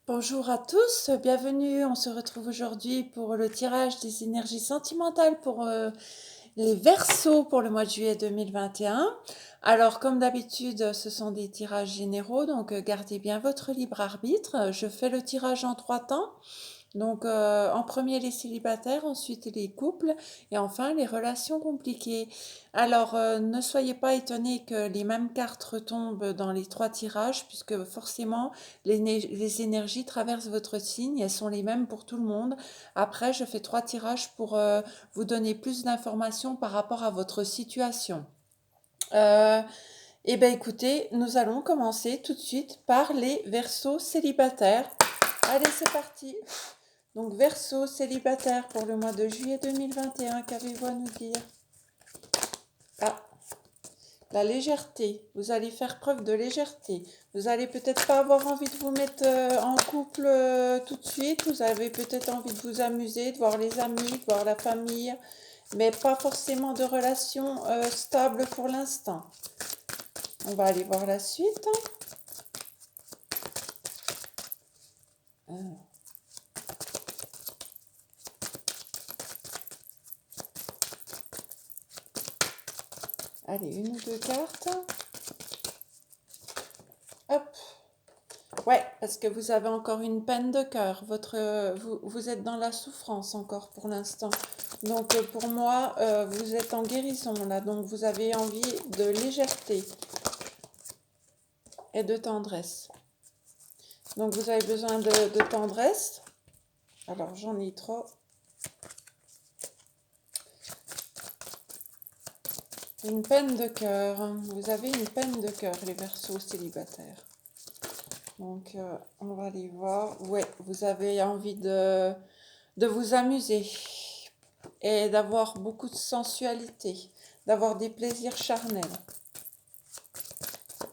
Bonjour à tous, bienvenue. On se retrouve aujourd'hui pour le tirage des énergies sentimentales pour les Verseaux pour le mois de juillet 2021. Alors, comme d'habitude, ce sont des tirages généraux, donc gardez bien votre libre arbitre. Je fais le tirage en trois temps. Donc, en premier les célibataires, ensuite les couples et enfin les relations compliquées. Alors, ne soyez pas étonnés que les mêmes cartes retombent dans les trois tirages, puisque forcément les énergies traversent votre signe, elles sont les mêmes pour tout le monde. Après, je fais trois tirages pour vous donner plus d'informations par rapport à votre situation. Euh, eh bien, écoutez, nous allons commencer tout de suite par les Verseaux célibataires. Allez, c'est parti. Donc, Verseau célibataire pour le mois de juillet 2021, qu'avez-vous à nous dire? Ah, la légèreté. Vous allez faire preuve de légèreté. Vous allez peut-être pas avoir envie de vous mettre en couple tout de suite. Vous avez peut-être envie de vous amuser, de voir les amis, de voir la famille, mais pas forcément de relation stable pour l'instant. On va aller voir la suite. Ah. Allez, une ou deux cartes. Hop. Ouais, parce que vous avez encore une peine de cœur. Vous êtes dans la souffrance encore pour l'instant. Donc pour moi, vous êtes en guérison là. Donc vous avez envie de légèreté et de tendresse. Donc vous avez besoin de tendresse. Alors j'en ai trop. Une peine de cœur. Vous avez une peine de cœur, les Verseaux célibataires. Donc on va aller voir. Ouais, vous avez envie de vous amuser et d'avoir beaucoup de sensualité, d'avoir des plaisirs charnels,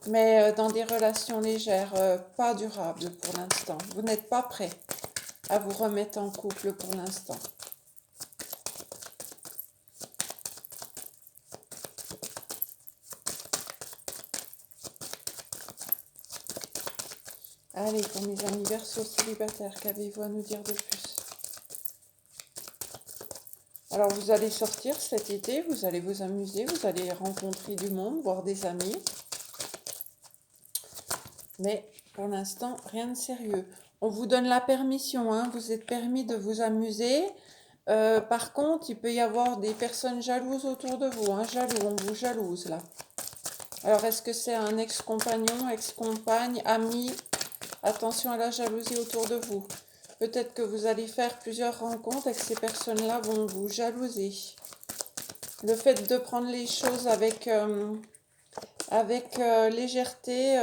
mais dans des relations légères, pas durables pour l'instant. Vous n'êtes pas prêt à vous remettre en couple pour l'instant. Allez, pour mes amis Verseaux célibataires, qu'avez-vous à nous dire de plus? Alors, vous allez sortir cet été, vous allez vous amuser, vous allez rencontrer du monde, voir des amis. Mais pour l'instant, rien de sérieux. On vous donne la permission, hein, vous êtes permis de vous amuser. Par contre, il peut y avoir des personnes jalouses autour de vous, hein, jaloux, on vous jalouse là. Alors, est-ce que c'est un ex-compagnon, ex-compagne, ami? Attention à la jalousie autour de vous. Peut-être que vous allez faire plusieurs rencontres et que ces personnes-là vont vous jalouser. Le fait de prendre les choses avec légèreté,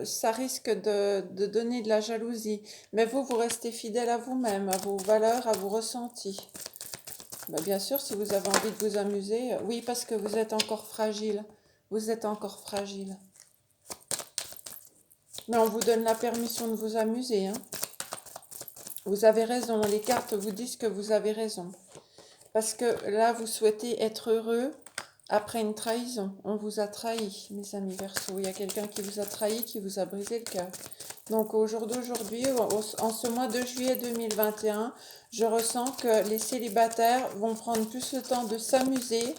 ça risque de donner de la jalousie. Mais vous, vous restez fidèle à vous-même, à vos valeurs, à vos ressentis. Bah, bien sûr, si vous avez envie de vous amuser, oui, parce que vous êtes encore fragile. Vous êtes encore fragile. Mais on vous donne la permission de vous amuser, hein. Vous avez raison, les cartes vous disent que vous avez raison. Parce que là, vous souhaitez être heureux après une trahison. On vous a trahi, mes amis Verseaux. Il y a quelqu'un qui vous a trahi, qui vous a brisé le cœur. Donc au jour d'aujourd'hui, en ce mois de juillet 2021, je ressens que les célibataires vont prendre plus le temps de s'amuser,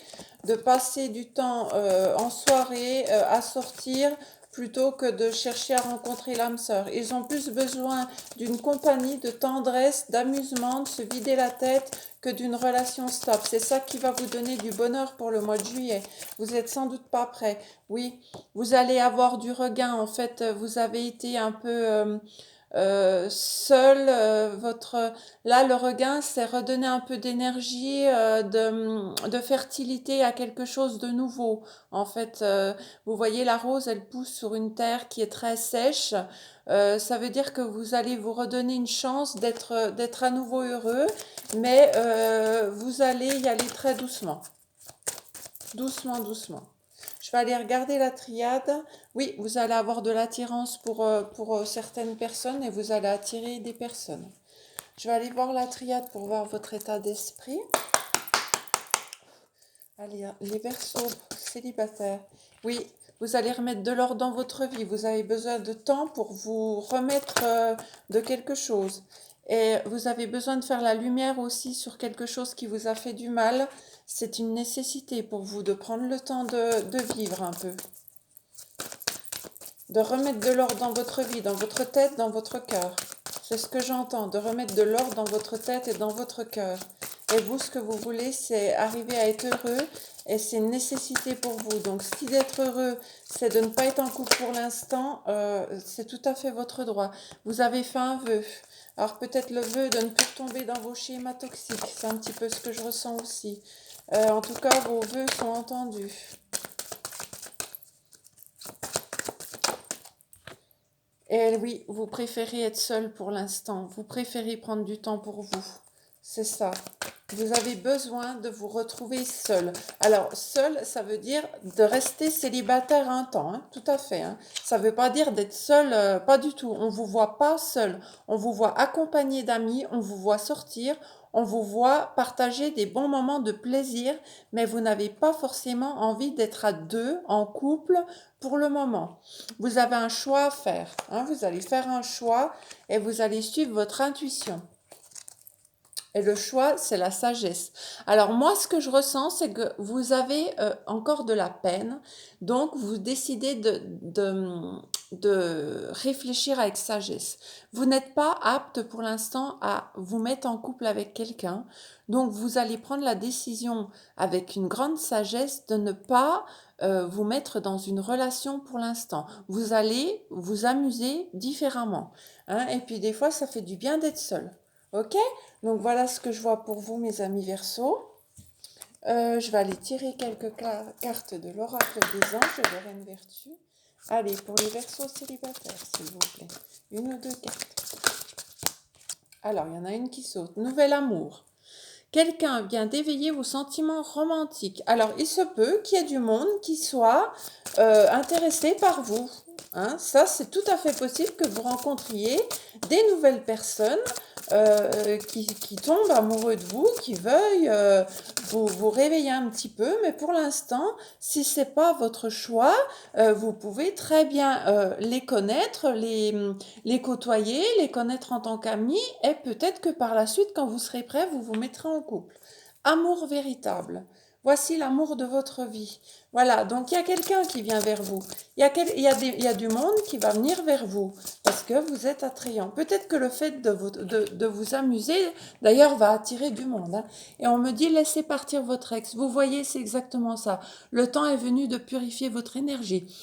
de passer du temps en soirée à sortir plutôt que de chercher à rencontrer l'âme sœur. Ils ont plus besoin d'une compagnie, de tendresse, d'amusement, de se vider la tête que d'une relation stable. C'est ça qui va vous donner du bonheur pour le mois de juillet. Vous êtes sans doute pas prêt. Oui, vous allez avoir du regain. En fait, vous avez été un peu seul. Là, le regain, c'est redonner un peu d'énergie, de fertilité à quelque chose de nouveau. En fait, vous voyez, la rose, elle pousse sur une terre qui est très sèche. Ça veut dire que vous allez vous redonner une chance d'être à nouveau heureux, mais vous allez y aller très doucement. Doucement, doucement. Je vais aller regarder la triade. Oui, vous allez avoir de l'attirance pour certaines personnes et vous allez attirer des personnes. Je vais aller voir la triade pour voir votre état d'esprit. Allez, les Verseaux célibataires. Oui, Vous allez remettre de l'ordre dans votre vie. Vous avez besoin de temps pour vous remettre de quelque chose. Et vous avez besoin de faire la lumière aussi sur quelque chose qui vous a fait du mal. C'est une nécessité pour vous de prendre le temps de vivre un peu. De remettre de l'ordre dans votre vie, dans votre tête, dans votre cœur. C'est ce que j'entends, de remettre de l'ordre dans votre tête et dans votre cœur. Et vous, ce que vous voulez, c'est arriver à être heureux et c'est une nécessité pour vous. Donc, si d'être heureux, c'est de ne pas être en couple pour l'instant, c'est tout à fait votre droit. Vous avez fait un vœu. Alors, peut-être le vœu de ne plus tomber dans vos schémas toxiques. C'est un petit peu ce que je ressens aussi. En tout cas, vos vœux sont entendus. Et oui, vous préférez être seul pour l'instant. Vous préférez prendre du temps pour vous. C'est ça. Vous avez besoin de vous retrouver seul. Alors, seul, ça veut dire de rester célibataire un temps, hein, tout à fait. Hein. Ça ne veut pas dire d'être seul, pas du tout. On ne vous voit pas seul. On vous voit accompagné d'amis, on vous voit sortir, on vous voit partager des bons moments de plaisir, mais vous n'avez pas forcément envie d'être à deux, en couple, pour le moment. Vous avez un choix à faire. Hein. Vous allez faire un choix et vous allez suivre votre intuition. Et le choix, c'est la sagesse. Alors moi, ce que je ressens, c'est que vous avez encore de la peine. Donc, vous décidez de réfléchir avec sagesse. Vous n'êtes pas apte pour l'instant à vous mettre en couple avec quelqu'un. Donc, vous allez prendre la décision avec une grande sagesse de ne pas vous mettre dans une relation pour l'instant. Vous allez vous amuser différemment. Hein, et puis, des fois, ça fait du bien d'être seul. Ok? Donc voilà ce que je vois pour vous, mes amis Verseaux. Je vais aller tirer quelques cartes de l'oracle des anges de Reine Vertu. Allez, pour les Verseaux célibataires, s'il vous plaît. Une ou deux cartes. Alors, il y en a une qui saute. Nouvel amour. Quelqu'un vient d'éveiller vos sentiments romantiques. Alors, il se peut qu'il y ait du monde qui soit intéressé par vous. Hein, ça, c'est tout à fait possible que vous rencontriez des nouvelles personnes qui tombent amoureux de vous, qui veuillent vous réveiller un petit peu. Mais pour l'instant, si ce n'est pas votre choix, vous pouvez très bien les connaître, les côtoyer, les connaître en tant qu'amis. Et peut-être que par la suite, quand vous serez prêt, vous vous mettrez en couple. Amour véritable. Voici l'amour de votre vie. Voilà, donc il y a quelqu'un qui vient vers vous. Il y a du monde qui va venir vers vous parce que vous êtes attrayant. Peut-être que le fait de vous amuser, d'ailleurs, va attirer du monde. Hein. Et on me dit, laissez partir votre ex. Vous voyez, c'est exactement ça. Le temps est venu de purifier votre énergie.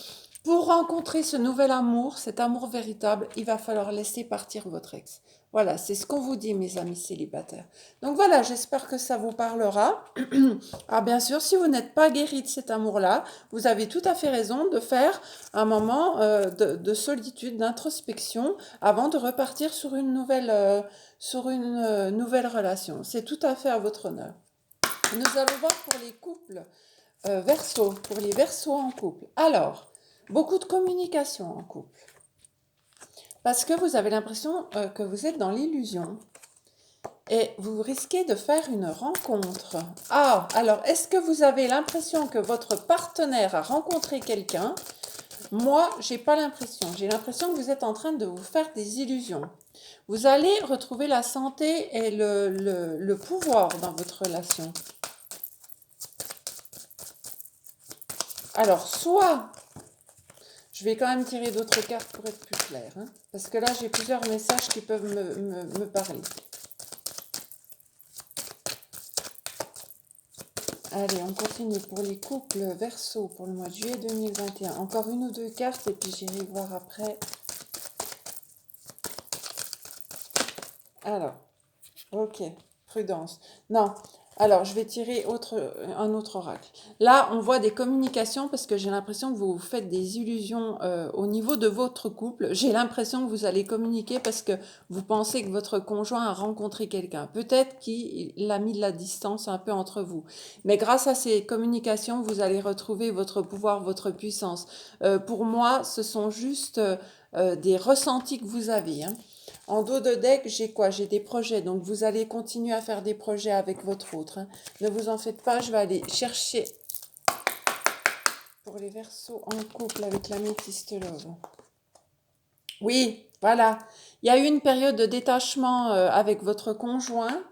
Pour rencontrer ce nouvel amour, cet amour véritable, il va falloir laisser partir votre ex. Voilà, c'est ce qu'on vous dit, mes amis célibataires. Donc voilà, j'espère que ça vous parlera. Alors bien sûr, si vous n'êtes pas guéri de cet amour-là, vous avez tout à fait raison de faire un moment de solitude, d'introspection, avant de repartir sur une nouvelle relation. C'est tout à fait à votre honneur. Nous allons voir pour les couples Verseaux, pour les Verseaux en couple. Alors, beaucoup de communication en couple. Parce que vous avez l'impression que vous êtes dans l'illusion. Et vous risquez de faire une rencontre. Ah, alors, est-ce que vous avez l'impression que votre partenaire a rencontré quelqu'un? Moi, j'ai pas l'impression. J'ai l'impression que vous êtes en train de vous faire des illusions. Vous allez retrouver la santé et le pouvoir dans votre relation. Alors, soit, je vais quand même tirer d'autres cartes pour être plus clair, hein, parce que là, j'ai plusieurs messages qui peuvent me parler. Allez, on continue pour les couples Verseaux pour le mois de juillet 2021. Encore une ou deux cartes et puis j'irai voir après. Alors, ok, prudence. Non, alors je vais tirer un autre oracle. Là, on voit des communications parce que j'ai l'impression que vous vous faites des illusions au niveau de votre couple. J'ai l'impression que vous allez communiquer parce que vous pensez que votre conjoint a rencontré quelqu'un. Peut-être qu'il a mis de la distance un peu entre vous. Mais grâce à ces communications, vous allez retrouver votre pouvoir, votre puissance. Pour moi, ce sont juste des ressentis que vous avez. Hein. En dos de deck, j'ai quoi? J'ai des projets. Donc, vous allez continuer à faire des projets avec votre autre. Hein. Ne vous en faites pas, je vais aller chercher pour les Verseaux en couple avec l'améthyste love. Oui, voilà. Il y a eu une période de détachement avec votre conjoint.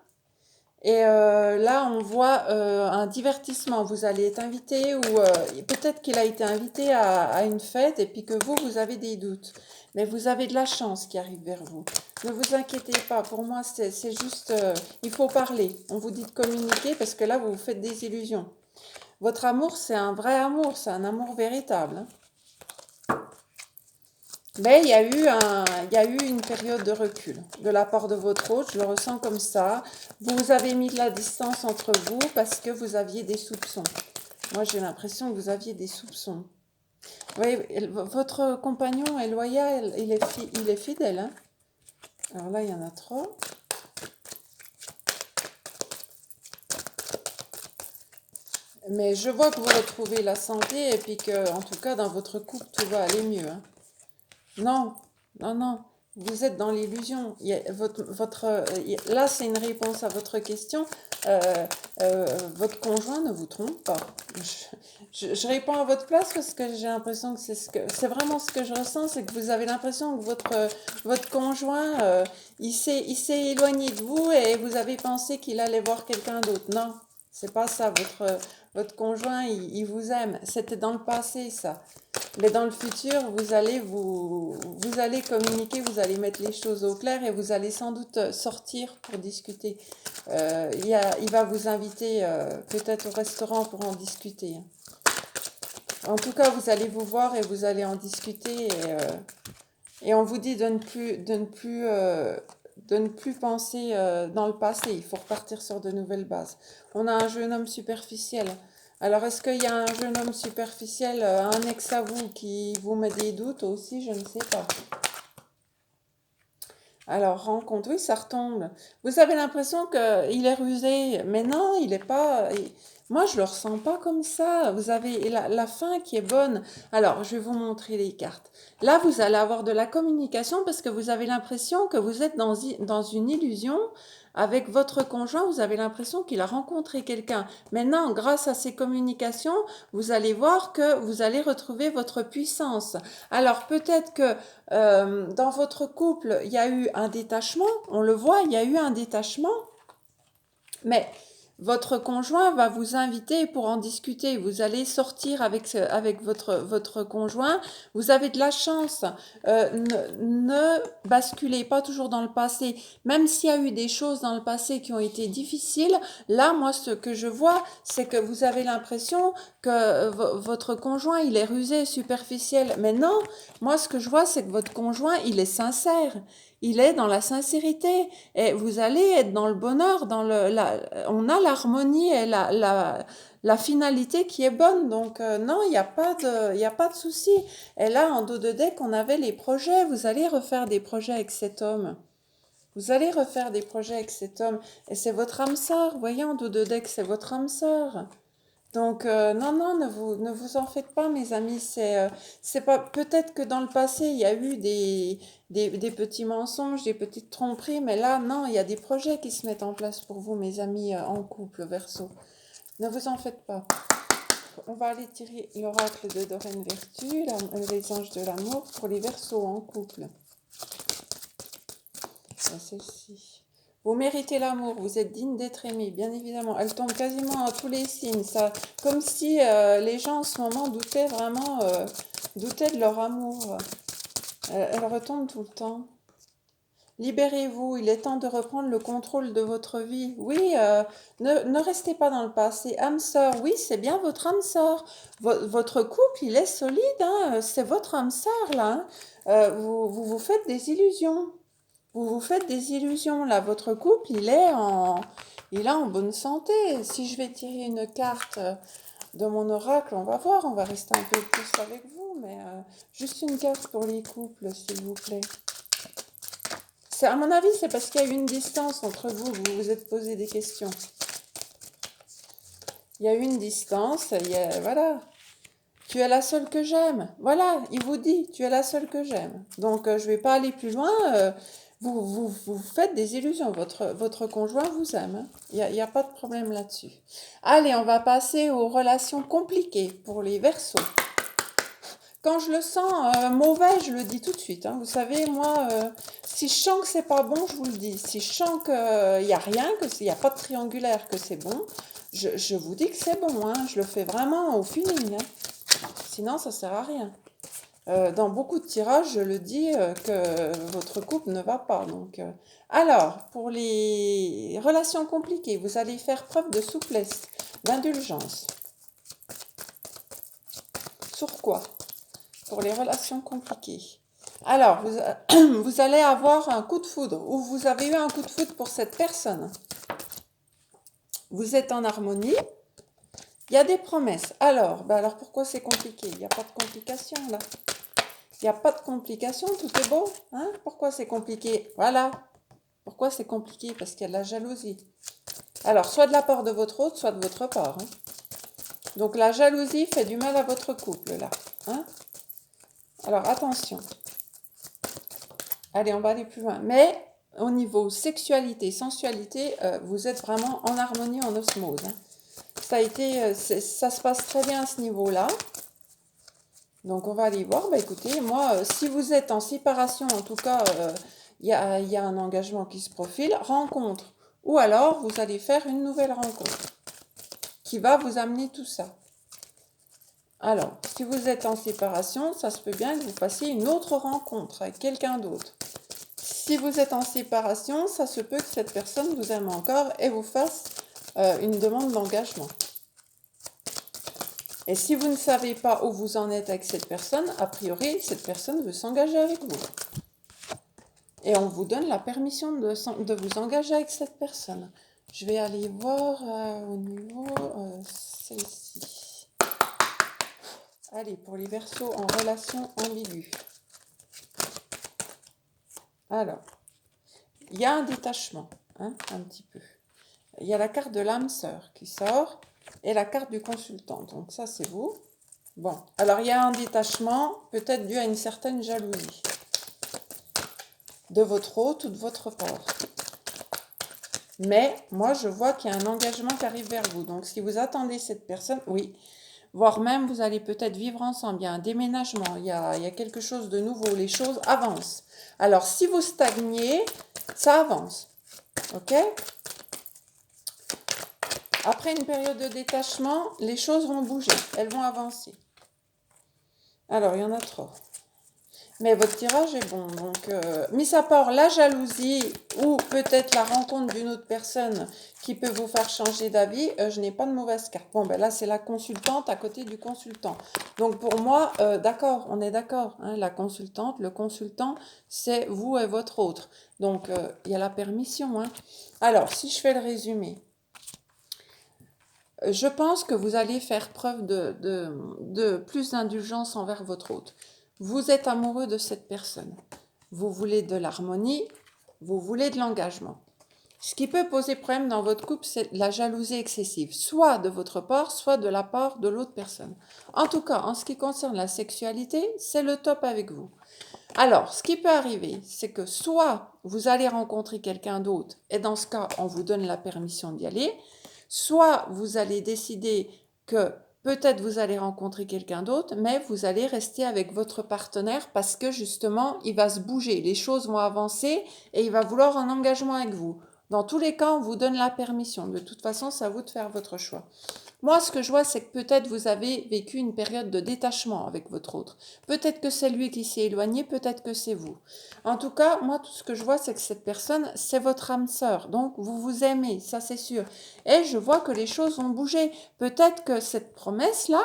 Et là, on voit un divertissement. Vous allez être invité ou peut-être qu'il a été invité à une fête et puis que vous avez des doutes. Mais vous avez de la chance qui arrive vers vous. Ne vous inquiétez pas. Pour moi, c'est juste, il faut parler. On vous dit de communiquer parce que là, vous vous faites des illusions. Votre amour, c'est un vrai amour, c'est un amour véritable, hein. Mais il y a eu une période de recul de la part de votre hôte, je le ressens comme ça. Vous avez mis de la distance entre vous parce que vous aviez des soupçons. Moi, j'ai l'impression que vous aviez des soupçons. Oui, votre compagnon est loyal, il est fidèle, hein. Alors là, il y en a trop. Mais je vois que vous retrouvez la santé et puis que, en tout cas, dans votre couple, tout va aller mieux, hein. Non, non, non. Vous êtes dans l'illusion. Là, c'est une réponse à votre question. Euh, Votre conjoint ne vous trompe pas. Je réponds à votre place parce que j'ai l'impression que c'est vraiment ce que je ressens, c'est que vous avez l'impression que votre conjoint, il s'est éloigné de vous et vous avez pensé qu'il allait voir quelqu'un d'autre. Non, c'est pas ça. Votre conjoint, il vous aime. C'était dans le passé, ça. Mais dans le futur, vous allez communiquer, vous allez mettre les choses au clair et vous allez sans doute sortir pour discuter. Il va vous inviter peut-être au restaurant pour en discuter, hein. En tout cas, vous allez vous voir et vous allez en discuter et on vous dit de ne plus penser dans le passé. Il faut repartir sur de nouvelles bases. On a un jeune homme superficiel. Alors, est-ce qu'il y a un jeune homme superficiel, un ex à vous, qui vous met des doutes aussi? Je ne sais pas. Alors, rencontre, oui, ça retombe. Vous avez l'impression qu'il est rusé, mais non, il n'est pas. Moi, je le ressens pas comme ça. Vous avez la fin qui est bonne. Alors, je vais vous montrer les cartes. Là, vous allez avoir de la communication parce que vous avez l'impression que vous êtes dans une illusion. Avec votre conjoint, vous avez l'impression qu'il a rencontré quelqu'un. Maintenant, grâce à ces communications, vous allez voir que vous allez retrouver votre puissance. Alors, peut-être que dans votre couple, il y a eu un détachement, on le voit, il y a eu un détachement, mais votre conjoint va vous inviter pour en discuter. Vous allez sortir avec votre conjoint. Vous avez de la chance. Ne basculez pas toujours dans le passé. Même s'il y a eu des choses dans le passé qui ont été difficiles, là, moi, ce que je vois, c'est que vous avez l'impression que votre conjoint, il est rusé, superficiel. Mais non, moi, ce que je vois, c'est que votre conjoint, il est sincère. Il est dans la sincérité et vous allez être dans le bonheur, on a l'harmonie et la finalité qui est bonne. Donc non, il y a pas de souci. Et là, en dos de deck, on avait les projets. Vous allez refaire des projets avec cet homme. Vous allez refaire des projets avec cet homme. Et c'est votre âme sœur. Voyez, en dos de deck, c'est votre âme sœur. Donc non, non, ne vous en faites pas, mes amis. C'est pas peut-être que dans le passé il y a eu des petits mensonges, des petites tromperies, mais là non, il y a des projets qui se mettent en place pour vous, mes amis en couple, Verseau. Ne vous en faites pas. On va aller tirer l'oracle de Doreen Vertu, les anges de l'amour pour les Verseaux en couple. Celle-ci. Vous méritez l'amour, vous êtes digne d'être aimé, bien évidemment. Elle tombe quasiment à tous les signes, ça, comme si les gens en ce moment doutaient vraiment, doutaient de leur amour. Elle retombe tout le temps. Libérez-vous, il est temps de reprendre le contrôle de votre vie. Oui, ne restez pas dans le passé. Âme sœur, oui, c'est bien votre âme sœur. Votre couple, il est solide, hein, c'est votre âme sœur, là, hein. Vous faites des illusions. Vous vous faites des illusions, là. Votre couple, il est en bonne santé. Si je vais tirer une carte de mon oracle, on va voir. On va rester un peu plus avec vous, mais juste une carte pour les couples, s'il vous plaît. À mon avis, c'est parce qu'il y a eu une distance entre vous. Vous vous êtes posé des questions. Il y a eu une distance. Voilà. Tu es la seule que j'aime. Voilà, il vous dit, tu es la seule que j'aime. Donc, je ne vais pas aller plus loin. Vous faites des illusions. Votre conjoint vous aime, hein. Il y a pas de problème là-dessus. Allez, on va passer aux relations compliquées pour les Verseaux. Quand je le sens mauvais, je le dis tout de suite, hein. Vous savez, moi, si je sens que c'est pas bon, je vous le dis. Si je sens qu'il n'y a rien, qu'il n'y a pas de triangulaire, que c'est bon, je vous dis que c'est bon, hein. Je le fais vraiment au feeling, hein. Sinon, ça sert à rien. Dans beaucoup de tirages, je le dis que votre couple ne va pas. Donc, alors, pour les relations compliquées, vous allez faire preuve de souplesse, d'indulgence. Sur quoi? Pour les relations compliquées. Alors, vous allez avoir un coup de foudre, ou vous avez eu un coup de foudre pour cette personne. Vous êtes en harmonie. Il y a des promesses. Alors pourquoi c'est compliqué? Il n'y a pas de complication là. Il n'y a pas de complication, tout est beau. Hein? Pourquoi c'est compliqué? Voilà. Pourquoi c'est compliqué? Parce qu'il y a de la jalousie. Alors, soit de la part de votre autre, soit de votre part. Hein? Donc, la jalousie fait du mal à votre couple, là. Hein? Alors, attention. Allez, on va aller plus loin. Mais, au niveau sexualité, sensualité, vous êtes vraiment en harmonie, en osmose. Hein? Ça se passe très bien à ce niveau-là. Donc, on va aller voir. Bah, écoutez, moi, si vous êtes en séparation, en tout cas, il y a un engagement qui se profile, rencontre. Ou alors, vous allez faire une nouvelle rencontre qui va vous amener tout ça. Alors, si vous êtes en séparation, ça se peut bien que vous fassiez une autre rencontre avec quelqu'un d'autre. Si vous êtes en séparation, ça se peut que cette personne vous aime encore et vous fasse une demande d'engagement. Et si vous ne savez pas où vous en êtes avec cette personne, a priori, cette personne veut s'engager avec vous. Et on vous donne la permission de vous engager avec cette personne. Je vais aller voir au niveau celle-ci. Allez, pour les Verseaux en relation ambiguë. Alors, il y a un détachement, hein, un petit peu. Il y a la carte de l'âme sœur qui sort et la carte du consultant. Donc ça, c'est vous. Bon, alors il y a un détachement, peut-être dû à une certaine jalousie de votre hôte ou de votre part. Mais moi, je vois qu'il y a un engagement qui arrive vers vous. Donc, si vous attendez cette personne, oui, voire même vous allez peut-être vivre ensemble. Il y a un déménagement, il y a quelque chose de nouveau. Les choses avancent. Alors, si vous stagnez, ça avance. OK? Après une période de détachement, les choses vont bouger. Elles vont avancer. Alors, il y en a trop. Mais votre tirage est bon. Donc, mis à part la jalousie ou peut-être la rencontre d'une autre personne qui peut vous faire changer d'avis, je n'ai pas de mauvaise carte. Bon, ben là, c'est la consultante à côté du consultant. Donc, pour moi, d'accord, on est d'accord. Hein, la consultante, le consultant, c'est vous et votre autre. Donc, il y a la permission. Hein. Alors, si je fais le résumé, je pense que vous allez faire preuve de plus d'indulgence envers votre hôte. Vous êtes amoureux de cette personne. Vous voulez de l'harmonie, vous voulez de l'engagement. Ce qui peut poser problème dans votre couple, c'est la jalousie excessive, soit de votre part, soit de la part de l'autre personne. En tout cas, en ce qui concerne la sexualité, c'est le top avec vous. Alors, ce qui peut arriver, c'est que soit vous allez rencontrer quelqu'un d'autre, et dans ce cas, on vous donne la permission d'y aller, soit vous allez décider que peut-être vous allez rencontrer quelqu'un d'autre, mais vous allez rester avec votre partenaire parce que justement, il va se bouger, les choses vont avancer et il va vouloir un engagement avec vous. Dans tous les cas, on vous donne la permission. De toute façon, c'est à vous de faire votre choix. Moi, ce que je vois, c'est que peut-être vous avez vécu une période de détachement avec votre autre. Peut-être que c'est lui qui s'est éloigné, peut-être que c'est vous. En tout cas, moi, tout ce que je vois, c'est que cette personne, c'est votre âme sœur. Donc, vous vous aimez, ça c'est sûr. Et je vois que les choses ont bougé. Peut-être que cette promesse-là,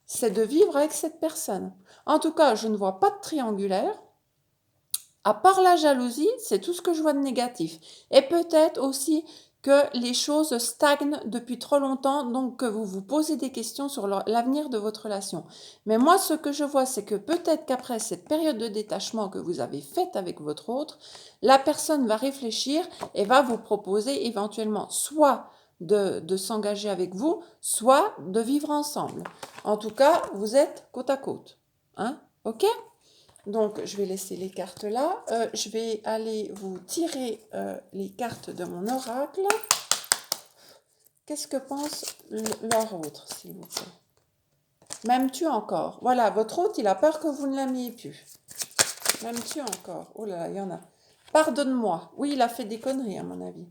c'est de vivre avec cette personne. En tout cas, je ne vois pas de triangulaire. À part la jalousie, c'est tout ce que je vois de négatif. Et peut-être aussi que les choses stagnent depuis trop longtemps, donc que vous vous posez des questions sur l'avenir de votre relation. Mais moi, ce que je vois, c'est que peut-être qu'après cette période de détachement que vous avez faite avec votre autre, la personne va réfléchir et va vous proposer éventuellement soit de s'engager avec vous, soit de vivre ensemble. En tout cas, vous êtes côte à côte. Hein? OK? Donc, je vais laisser les cartes là. Je vais aller vous tirer les cartes de mon oracle. Qu'est-ce que pense leur autre, s'il vous plaît? M'aimes-tu encore? Voilà, votre hôte, il a peur que vous ne l'aimiez plus. M'aimes-tu encore? Oh là là, il y en a. Pardonne-moi. Oui, il a fait des conneries, à mon avis.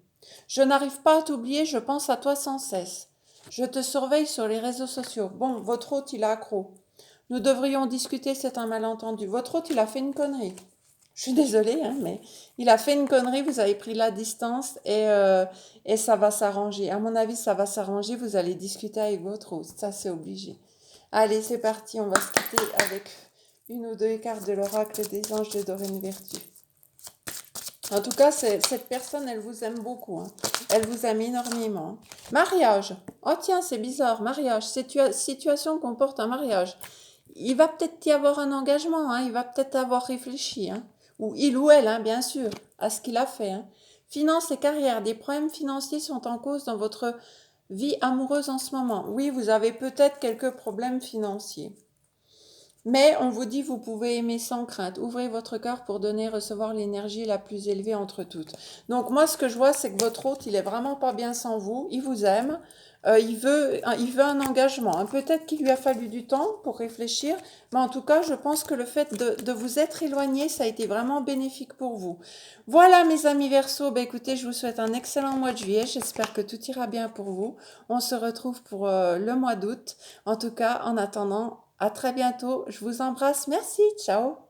Je n'arrive pas à t'oublier, je pense à toi sans cesse. Je te surveille sur les réseaux sociaux. Bon, votre hôte, il est accro. Nous devrions discuter, c'est un malentendu. Votre hôte, il a fait une connerie. Je suis désolée, hein, mais il a fait une connerie, vous avez pris la distance et ça va s'arranger. À mon avis, ça va s'arranger, vous allez discuter avec votre hôte, ça c'est obligé. Allez, c'est parti, on va se quitter avec une ou deux cartes de l'oracle des anges de Dorine Vertu. En tout cas, cette personne, elle vous aime beaucoup, hein. Elle vous aime énormément. Mariage. Oh tiens, c'est bizarre, mariage. Situation comporte un mariage. Il va peut-être y avoir un engagement, hein. Il va peut-être avoir réfléchi, hein. Ou il ou elle, hein, bien sûr, à ce qu'il a fait, hein. Finances et carrière. Des problèmes financiers sont en cause dans votre vie amoureuse en ce moment. Oui, vous avez peut-être quelques problèmes financiers. Mais on vous dit, vous pouvez aimer sans crainte. Ouvrez votre cœur pour donner et recevoir l'énergie la plus élevée entre toutes. Donc moi, ce que je vois, c'est que votre hôte, il est vraiment pas bien sans vous. Il vous aime. Il veut un engagement, hein. Peut-être qu'il lui a fallu du temps pour réfléchir, mais en tout cas, je pense que le fait de vous être éloigné, ça a été vraiment bénéfique pour vous. Voilà, mes amis Verseaux. Ben, écoutez, je vous souhaite un excellent mois de juillet. J'espère que tout ira bien pour vous. On se retrouve pour le mois d'août. En tout cas, en attendant, à très bientôt. Je vous embrasse. Merci. Ciao.